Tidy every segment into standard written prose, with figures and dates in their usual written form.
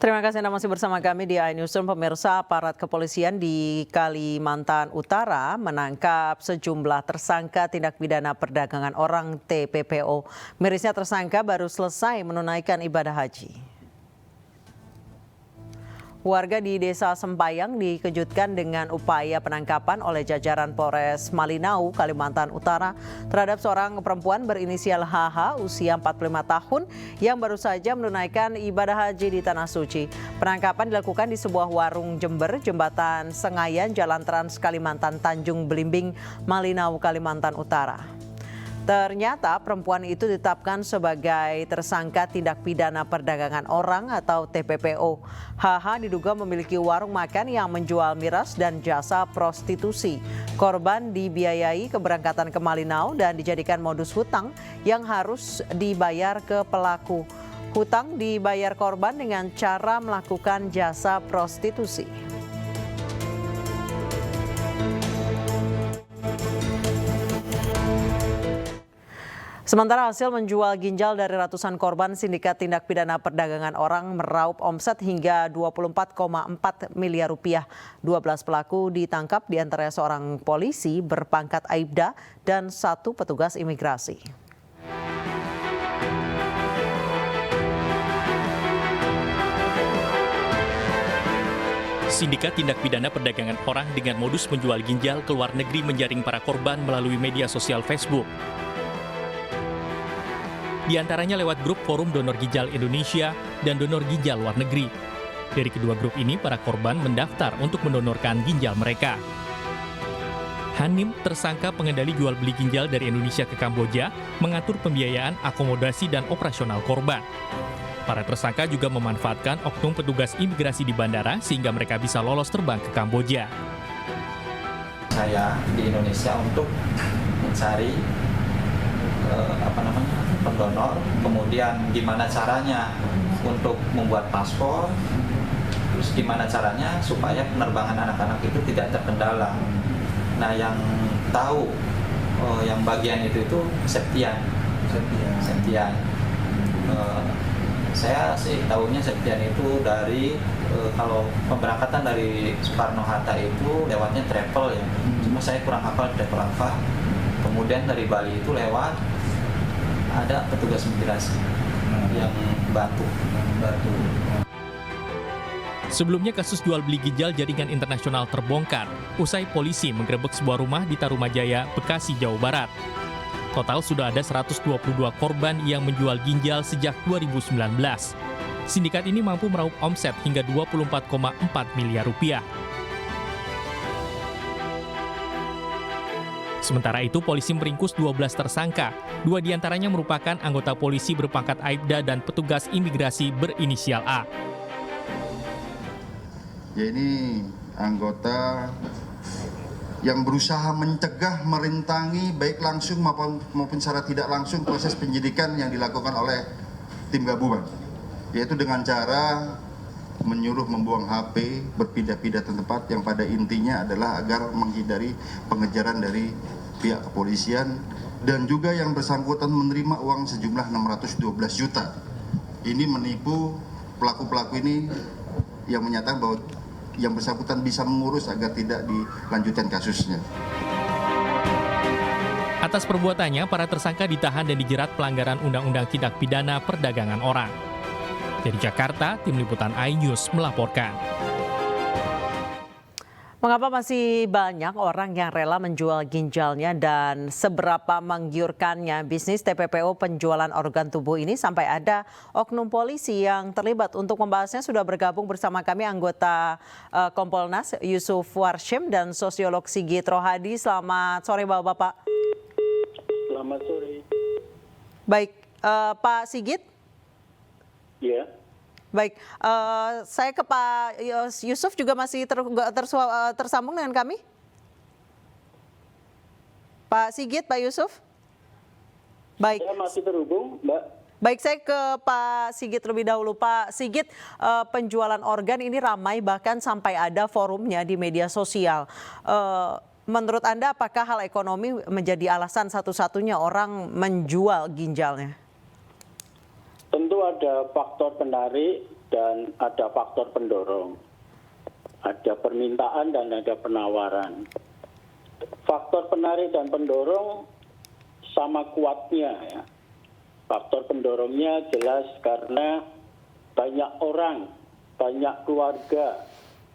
Terima kasih Anda masih bersama kami di iNewsroom. Pemirsa, aparat kepolisian di Kalimantan Utara menangkap sejumlah tersangka tindak pidana perdagangan orang TPPO. Mirisnya tersangka baru selesai menunaikan ibadah haji. Warga di Desa Sempayang dikejutkan dengan upaya penangkapan oleh jajaran Polres Malinau, Kalimantan Utara terhadap seorang perempuan berinisial HH usia 45 tahun yang baru saja menunaikan ibadah haji di Tanah Suci. Penangkapan dilakukan di sebuah warung Jember, Jembatan Sengayan, Jalan Trans Kalimantan Tanjung Belimbing, Malinau, Kalimantan Utara. Ternyata perempuan itu ditetapkan sebagai tersangka tindak pidana perdagangan orang atau TPPO. HH diduga memiliki warung makan yang menjual miras dan jasa prostitusi. Korban dibiayai keberangkatan ke Malinau dan dijadikan modus hutang yang harus dibayar ke pelaku. Hutang dibayar korban dengan cara melakukan jasa prostitusi. Sementara hasil menjual ginjal dari ratusan korban sindikat tindak pidana perdagangan orang meraup omset hingga 24,4 miliar rupiah. 12 pelaku ditangkap, diantaranya seorang polisi berpangkat Aibda dan satu petugas imigrasi. Sindikat tindak pidana perdagangan orang dengan modus menjual ginjal ke luar negeri menjaring para korban melalui media sosial Facebook. Di antaranya lewat grup Forum Donor Ginjal Indonesia dan Donor Ginjal Luar Negeri. Dari kedua grup ini, para korban mendaftar untuk mendonorkan ginjal mereka. Hanim, tersangka pengendali jual beli ginjal dari Indonesia ke Kamboja, mengatur pembiayaan, akomodasi, dan operasional korban. Para tersangka juga memanfaatkan oknum petugas imigrasi di bandara sehingga mereka bisa lolos terbang ke Kamboja. Saya di Indonesia untuk mencari pendonor, kemudian gimana caranya untuk membuat paspor, terus gimana caranya supaya penerbangan anak-anak itu tidak terkendala. Nah, yang tahu yang bagian itu Septian. Saya sih tahunya Septian itu dari kalau pemberangkatan dari Soekarno-Hatta itu lewatnya travel ya. Cuma saya kurang hafal travel apa. Kemudian dari Bali itu lewat ada petugas imigrasi yang bantu. Sebelumnya kasus jual beli ginjal jaringan internasional terbongkar usai polisi menggerebek sebuah rumah di Tarumajaya, Bekasi, Jawa Barat. Total sudah ada 122 korban yang menjual ginjal sejak 2019. Sindikat ini mampu meraup omset hingga 24,4 miliar rupiah. Sementara itu, polisi meringkus 12 tersangka. 2 diantaranya merupakan anggota polisi berpangkat Aibda dan petugas imigrasi berinisial A. Ya, ini anggota yang berusaha mencegah, merintangi baik langsung maupun secara tidak langsung proses penyidikan yang dilakukan oleh tim gabungan. Yaitu dengan cara menyuruh membuang HP, berpindah-pindah tempat yang pada intinya adalah agar menghindari pengejaran dari pihak kepolisian, dan juga yang bersangkutan menerima uang sejumlah 612 juta. Ini menipu pelaku-pelaku ini yang menyatakan bahwa yang bersangkutan bisa mengurus agar tidak dilanjutkan kasusnya. Atas perbuatannya, para tersangka ditahan dan dijerat pelanggaran Undang-Undang Tindak Pidana Perdagangan Orang. Dari Jakarta, Tim Liputan iNews melaporkan. Mengapa masih banyak orang yang rela menjual ginjalnya dan seberapa menggiurkannya bisnis TPPO penjualan organ tubuh ini sampai ada oknum polisi yang terlibat? Untuk membahasnya sudah bergabung bersama kami anggota Kompolnas Yusuf Warshim dan sosiolog Sigit Rohadi. Selamat sore Bapak-Bapak. Selamat sore. Baik, Pak Sigit. Ya. Baik, saya ke Pak Yusuf juga masih tersambung dengan kami. Pak Sigit, Pak Yusuf. Baik. Saya masih terhubung, Mbak. Baik, saya ke Pak Sigit lebih dahulu. Pak Sigit, penjualan organ ini ramai bahkan sampai ada forumnya di media sosial. Menurut Anda apakah hal ekonomi menjadi alasan satu-satunya orang menjual ginjalnya? Tentu ada faktor penarik dan ada faktor pendorong. Ada permintaan dan ada penawaran. Faktor penarik dan pendorong sama kuatnya ya. Faktor pendorongnya jelas karena banyak orang, banyak keluarga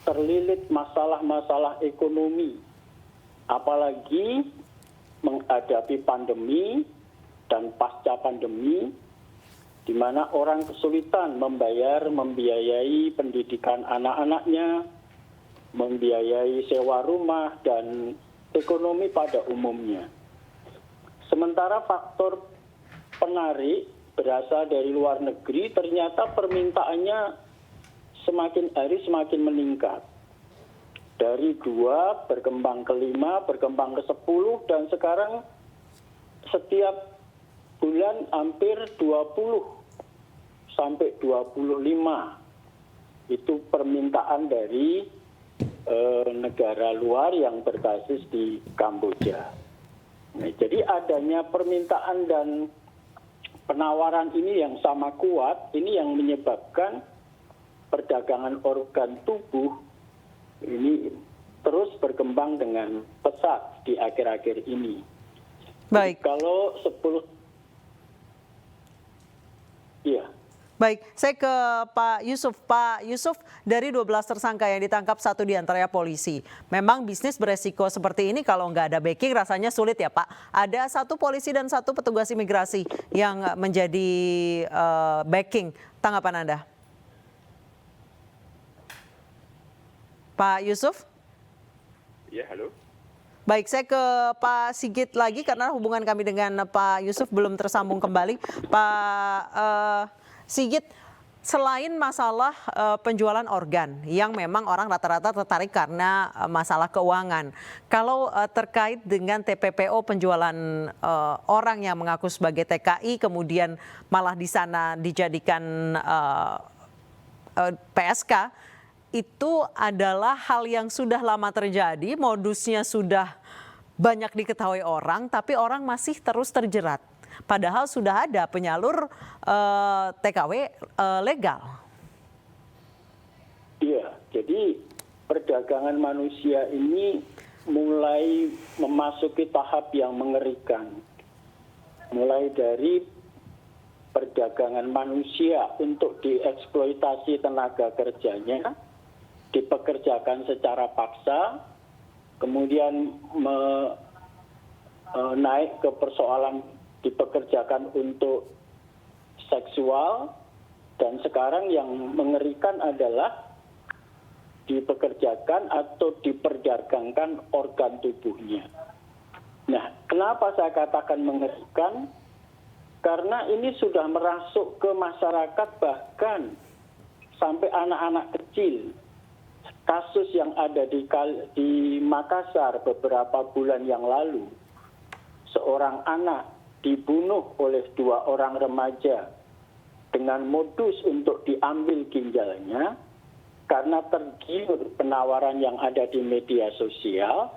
terlilit masalah-masalah ekonomi. Apalagi menghadapi pandemi dan pasca pandemi, di mana orang kesulitan membiayai pendidikan anak-anaknya, membiayai sewa rumah, dan ekonomi pada umumnya. Sementara faktor penarik berasal dari luar negeri, ternyata permintaannya semakin hari semakin meningkat. Dari 2 berkembang ke 5, berkembang ke 10, dan sekarang setiap bulan hampir 20 sampai 25. Itu permintaan dari negara luar yang berbasis di Kamboja. Nah, jadi adanya permintaan dan penawaran ini yang sama kuat, ini yang menyebabkan perdagangan organ tubuh ini terus berkembang dengan pesat di akhir-akhir ini. Baik. Jadi kalau 10, iya. Baik, saya ke Pak Yusuf. Pak Yusuf, dari 12 tersangka yang ditangkap, 1 diantaranya polisi. Memang bisnis beresiko seperti ini kalau nggak ada backing rasanya sulit ya Pak. Ada 1 polisi dan 1 petugas imigrasi yang menjadi backing. Tanggapan Anda? Pak Yusuf? Ya, halo. Baik, saya ke Pak Sigit lagi karena hubungan kami dengan Pak Yusuf belum tersambung kembali. Pak Sigit, selain masalah penjualan organ yang memang orang rata-rata tertarik karena masalah keuangan, kalau terkait dengan TPPO penjualan orang yang mengaku sebagai TKI kemudian malah di sana dijadikan PSK, itu adalah hal yang sudah lama terjadi, modusnya sudah banyak diketahui orang, tapi orang masih terus terjerat. Padahal sudah ada penyalur TKW legal. Iya, jadi perdagangan manusia ini mulai memasuki tahap yang mengerikan. Mulai dari perdagangan manusia untuk dieksploitasi tenaga kerjanya, dipekerjakan secara paksa, kemudian naik ke persoalan dipekerjakan untuk seksual, dan sekarang yang mengerikan adalah dipekerjakan atau diperdagangkan organ tubuhnya. Nah, kenapa saya katakan mengerikan? Karena ini sudah merasuk ke masyarakat, bahkan sampai anak-anak kecil. Kasus yang ada di Makassar beberapa bulan yang lalu, seorang anak dibunuh oleh 2 orang remaja dengan modus untuk diambil ginjalnya karena tergiur penawaran yang ada di media sosial.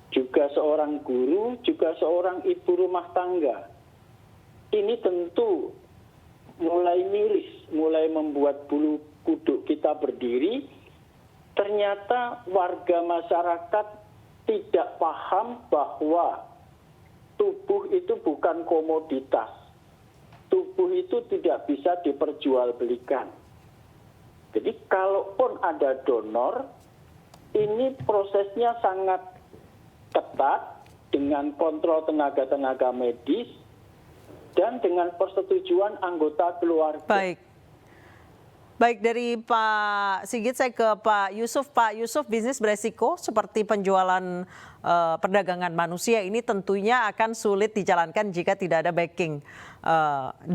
Juga seorang guru, juga seorang ibu rumah tangga. Ini tentu mulai miris, mulai membuat bulu kuduk kita berdiri. Ternyata warga masyarakat tidak paham bahwa tubuh itu bukan komoditas. Tubuh itu tidak bisa diperjualbelikan. Jadi kalaupun ada donor, ini prosesnya sangat ketat dengan kontrol tenaga-tenaga medis dan dengan persetujuan anggota keluarga. Baik, dari Pak Sigit saya ke Pak Yusuf. Pak Yusuf, bisnis beresiko seperti penjualan perdagangan manusia ini tentunya akan sulit dijalankan jika tidak ada backing. 2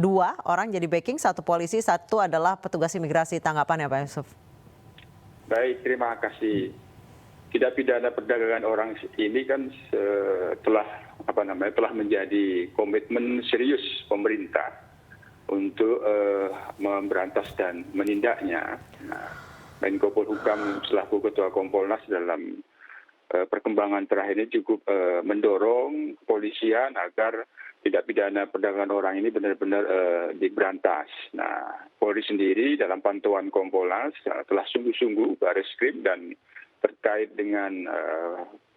orang jadi backing, 1 polisi, 1 adalah petugas imigrasi. Tanggapan ya Pak Yusuf? Baik, terima kasih. Tindak pidana perdagangan orang ini kan telah menjadi komitmen serius pemerintah untuk memberantas dan menindaknya. Menko Polhukam selaku Ketua Kompolnas dalam perkembangan terakhir ini cukup mendorong kepolisian agar tidak pidana perdagangan orang ini benar-benar diberantas. Nah, Polri sendiri dalam pantauan Kompolnas telah sungguh-sungguh Bareskrim dan terkait dengan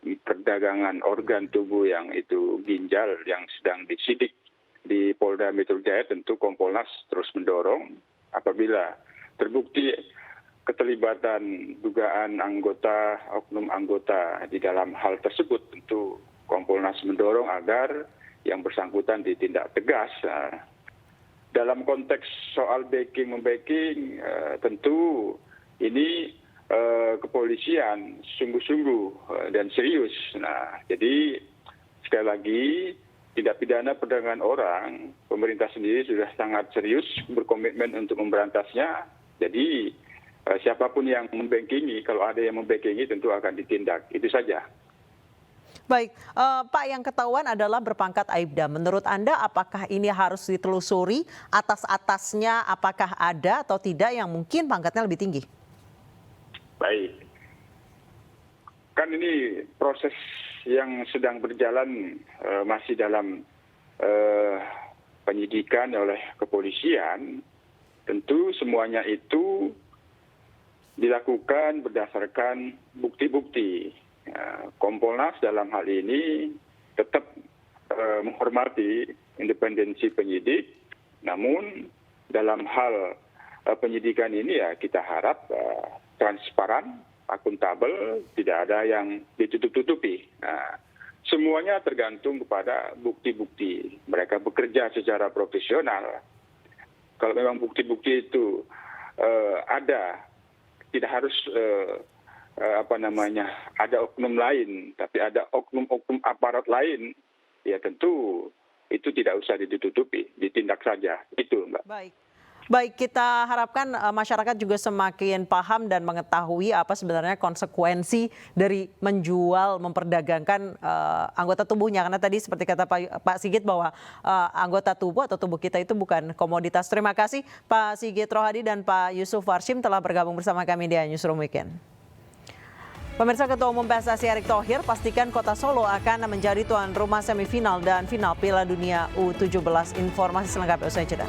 perdagangan organ tubuh yang itu ginjal yang sedang disidik di Polda Metro Jaya, tentu Kompolnas terus mendorong apabila terbukti keterlibatan dugaan oknum anggota di dalam hal tersebut, tentu Kompolnas mendorong agar yang bersangkutan ditindak tegas. Dalam konteks soal backing-membacking, tentu ini kepolisian sungguh-sungguh dan serius. Nah, jadi sekali lagi, tindak pidana perdagangan orang, pemerintah sendiri sudah sangat serius berkomitmen untuk memberantasnya. Jadi siapapun yang membackingi, kalau ada yang membackingi tentu akan ditindak. Itu saja. Baik, Pak, yang ketahuan adalah berpangkat Aibda. Menurut Anda apakah ini harus ditelusuri atas-atasnya, apakah ada atau tidak yang mungkin pangkatnya lebih tinggi? Baik. Kan ini proses yang sedang berjalan masih dalam penyidikan oleh kepolisian. Tentu semuanya itu dilakukan berdasarkan bukti-bukti. Kompolnas dalam hal ini tetap menghormati independensi penyidik, namun dalam hal penyidikan ini ya kita harap transparan, akuntabel, tidak ada yang ditutup-tutupi. Nah, semuanya tergantung kepada bukti-bukti. Mereka bekerja secara profesional. Kalau memang bukti-bukti itu ada, tidak harus ada oknum lain, tapi ada oknum-oknum aparat lain, ya tentu itu tidak usah ditutupi, ditindak saja. Itu, Mbak. Baik, kita harapkan masyarakat juga semakin paham dan mengetahui apa sebenarnya konsekuensi dari menjual, memperdagangkan anggota tubuhnya. Karena tadi seperti kata Pak Sigit bahwa anggota tubuh atau tubuh kita itu bukan komoditas. Terima kasih Pak Sigit Rohadi dan Pak Yusuf Warshim telah bergabung bersama kami di Newsroom Weekend. Pemirsa, Ketua Umum PSSI Erick Thohir pastikan Kota Solo akan menjadi tuan rumah semifinal dan final Piala Dunia U17. Informasi selengkapnya usai jeda.